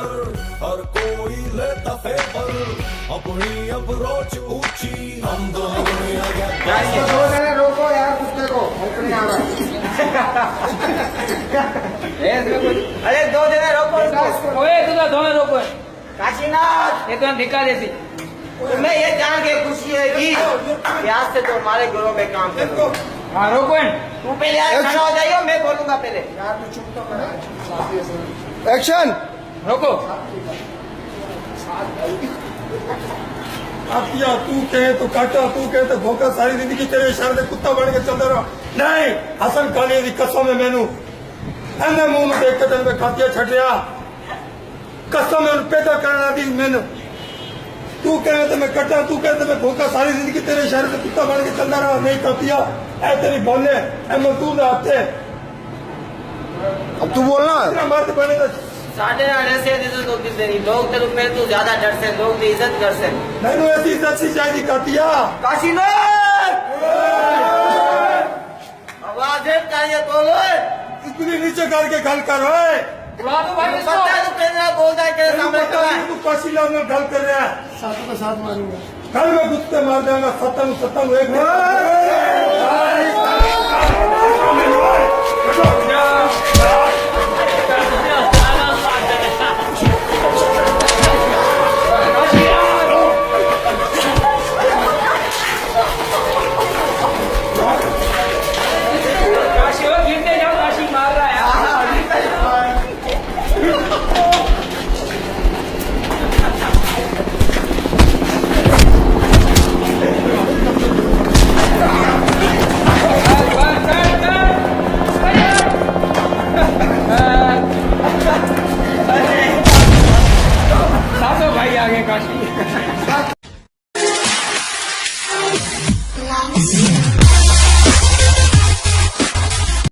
पर हर कोई लेता फेवर, अपनी अप्रोच ऊंची, हम दोनों दो जने रोको यार कुत्ते को भौंकने आ रहा है। अरे दो जने रोको इसको। ओए तू तो दोनों रोको है। काशीनाथ, ये तो धिक्का देती। तुम्हें ये जान के खुशी है कि आज से तो हमारे घरों में काम करो। हाँ रोको है। तू पहले यार खड़ा हो जाइयो, मैं बोलूंगा पहले। यार तू चुप तो कर। एक्शन। रोको। अब किया तू कहे तो काटा, तू कहे तो भोंका, सारी जिंदगी तेरे इशारे से कुत्ता बन के चलता रहा। नहीं हसन काली दी कसम है मैनू एने मुंह में देख के तेन में खातिया छटिया कसम है पैदा करना दी मैनू। तू कहे तो मैं कटा, तू कहे तो मैं भोंका, सारी जिंदगी तेरे इशारे से कुत्ता बन के चलता रहा। नहीं कातिया ऐ तेरी बोले ऐ मजदूर आते। अब तू बोलना मर्द बने तो साढ़े आने से तो देनी लोग तेरे पे तू ज्यादा डर से, लोग भी इज्जत कर से। नहीं ऐसी इज्जत सी चाहिए कातिया। काशीनाथ, आवाज है चाहिए बोलो। इतनी नीचे करके गल कर ओए। बुला दो भाई इसको। पता है तू कहना बोलता है तेरे सामने खड़ा है। तू काशी लाल में गल कर रहा है। सातों का साथ मारूंगा। कल मैं कुत्ते मार देगा सत्तम एक काशी हो गिरते जाओ, काशी मार रहा है। सासो भाई आ गए काशी।